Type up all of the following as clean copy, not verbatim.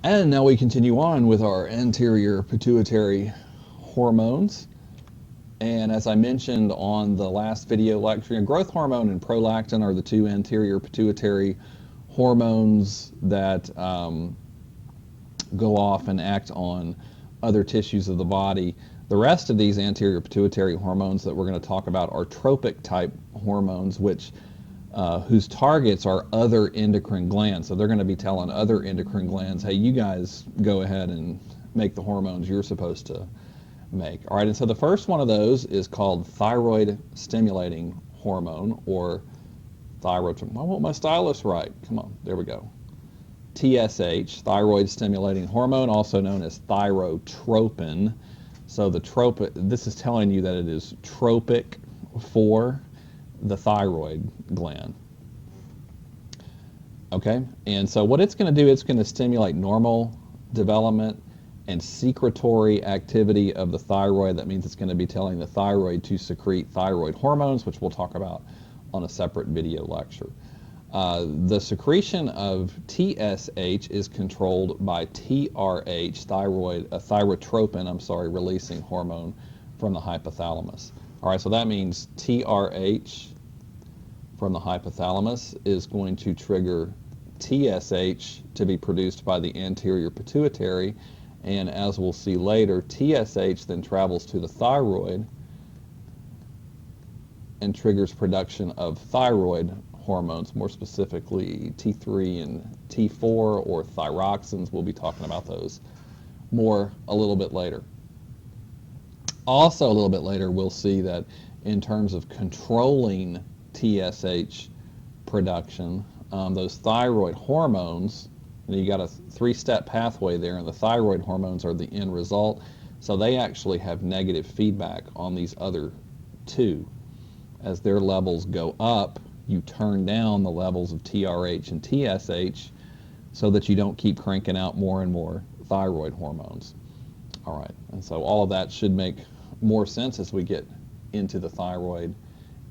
And now we continue on with our anterior pituitary hormones. And as I mentioned on the last video lecture, growth hormone and prolactin are the two anterior pituitary hormones that go off and act on other tissues of the body. The rest of these anterior pituitary hormones that we're going to talk about are tropic type hormones, whose targets are other endocrine glands. So they're going to be telling other endocrine glands, hey, you guys go ahead and make the hormones you're supposed to make. All right, and so the first one of those is called thyroid stimulating hormone, or thyroid. I want my stylus right. Come on, there we go. TSH, thyroid stimulating hormone, also known as thyrotropin. So the tropic, this is telling you that it is tropic for the thyroid gland. Okay, and so what it's going to do, it's going to stimulate normal development and secretory activity of the thyroid. That means it's going to be telling the thyroid to secrete thyroid hormones, which we'll talk about on a separate video lecture. The secretion of TSH is controlled by TRH, thyrotropin, releasing hormone from the hypothalamus. All right, so that means TRH from the hypothalamus is going to trigger TSH to be produced by the anterior pituitary, and as we'll see later, TSH then travels to the thyroid and triggers production of thyroid hormones, more specifically T3 and T4, or thyroxins. We'll be talking about those more a little bit later. Also, a little bit later, we'll see that in terms of controlling TSH production, those thyroid hormones, you got a three-step pathway there, and the thyroid hormones are the end result. So they actually have negative feedback on these other two. As their levels go up, you turn down the levels of TRH and TSH so that you don't keep cranking out more and more thyroid hormones. All right, and so all of that should make more sense as we get into the thyroid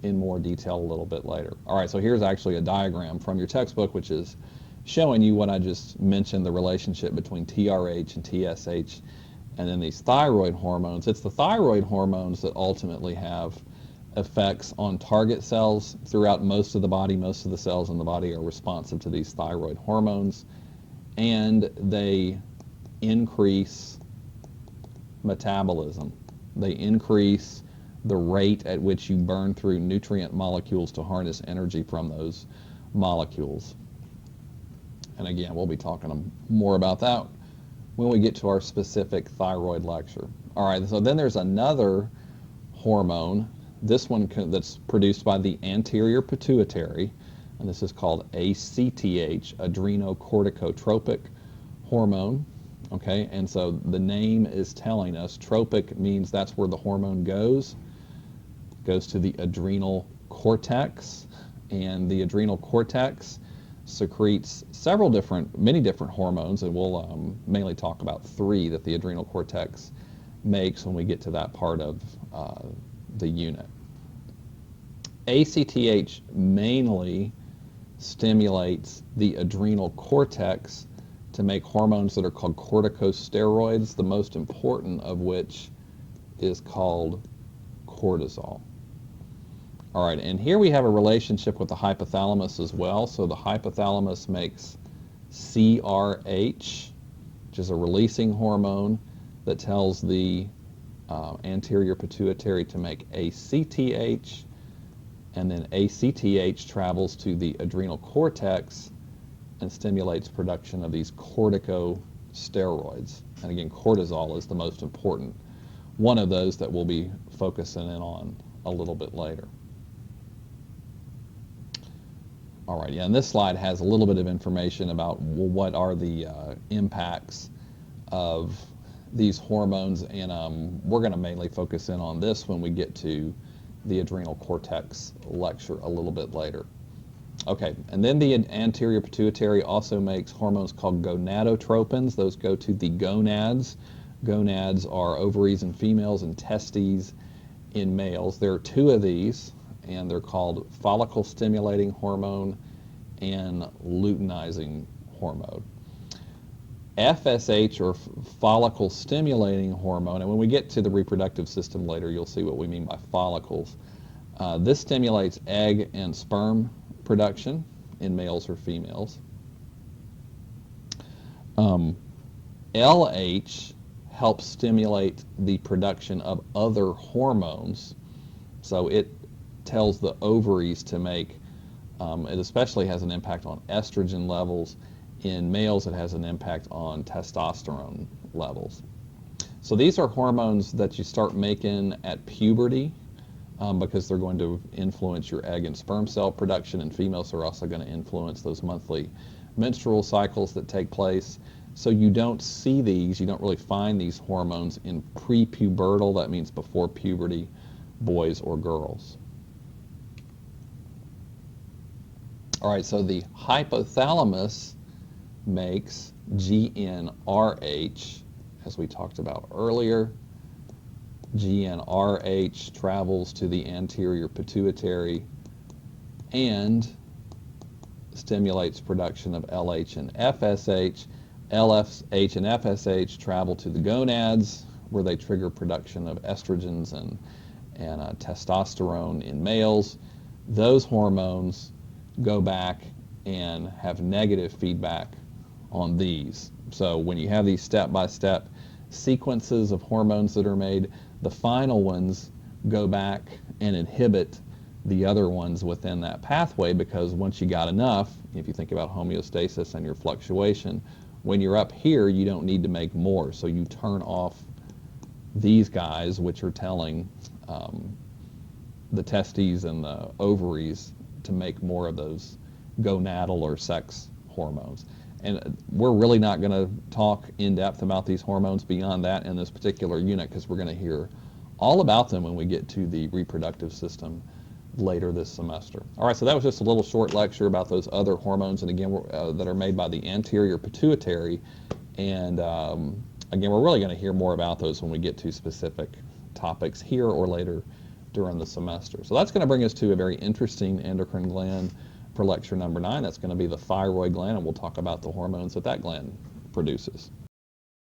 in more detail a little bit later. All right, so here's actually a diagram from your textbook, which is showing you what I just mentioned, the relationship between TRH and TSH, and then these thyroid hormones. It's the thyroid hormones that ultimately have effects on target cells throughout most of the body. Most of the cells in the body are responsive to these thyroid hormones, and they increase metabolism. They increase the rate at which you burn through nutrient molecules to harness energy from those molecules. And again, we'll be talking more about that when we get to our specific thyroid lecture. All right, so then there's another hormone, this one that's produced by the anterior pituitary, and this is called ACTH, adrenocorticotropic hormone. Okay, and so the name is telling us tropic means that's where the hormone goes to the adrenal cortex, and the adrenal cortex secretes many different hormones, and we'll mainly talk about three that the adrenal cortex makes when we get to that part of the unit. ACTH mainly stimulates the adrenal cortex to make hormones that are called corticosteroids, the most important of which is called cortisol. All right, and here we have a relationship with the hypothalamus as well. So the hypothalamus makes CRH, which is a releasing hormone that tells the anterior pituitary to make ACTH, and then ACTH travels to the adrenal cortex and stimulates production of these corticosteroids. And again, cortisol is the most important one of those that we'll be focusing in on a little bit later. All right, yeah, and this slide has a little bit of information about what are the impacts of these hormones, and we're going to mainly focus in on this when we get to the adrenal cortex lecture a little bit later. Okay, and then the anterior pituitary also makes hormones called gonadotropins. Those go to the gonads. Gonads are ovaries in females and testes in males. There are two of these, and they're called follicle stimulating hormone and luteinizing hormone. FSH, or follicle stimulating hormone, and when we get to the reproductive system later, you'll see what we mean by follicles. This stimulates egg and sperm production in males or females. LH helps stimulate the production of other hormones, so it tells the ovaries to make, it especially has an impact on estrogen levels. In males, it has an impact on testosterone levels. So these are hormones that you start making at puberty, because they're going to influence your egg and sperm cell production, and females are also going to influence those monthly menstrual cycles that take place. So you don't see these, you don't really find these hormones in prepubertal, that means before puberty, boys or girls. All right, so the hypothalamus makes GnRH, as we talked about earlier. GnRH travels to the anterior pituitary and stimulates production of LH and FSH. LH and FSH travel to the gonads, where they trigger production of estrogens and testosterone in males. Those hormones go back and have negative feedback on these. So when you have these step-by-step sequences of hormones that are made, the final ones go back and inhibit the other ones within that pathway, because once you got enough, if you think about homeostasis and your fluctuation, when you're up here, you don't need to make more. So you turn off these guys, which are telling the testes and the ovaries to make more of those gonadal or sex hormones. And we're really not going to talk in depth about these hormones beyond that in this particular unit, because we're going to hear all about them when we get to the reproductive system later this semester. All right, so that was just a little short lecture about those other hormones, and again, that are made by the anterior pituitary. And again, we're really going to hear more about those when we get to specific topics here or later during the semester. So that's going to bring us to a very interesting endocrine gland for lecture number 9. That's going to be the thyroid gland, and we'll talk about the hormones that that gland produces.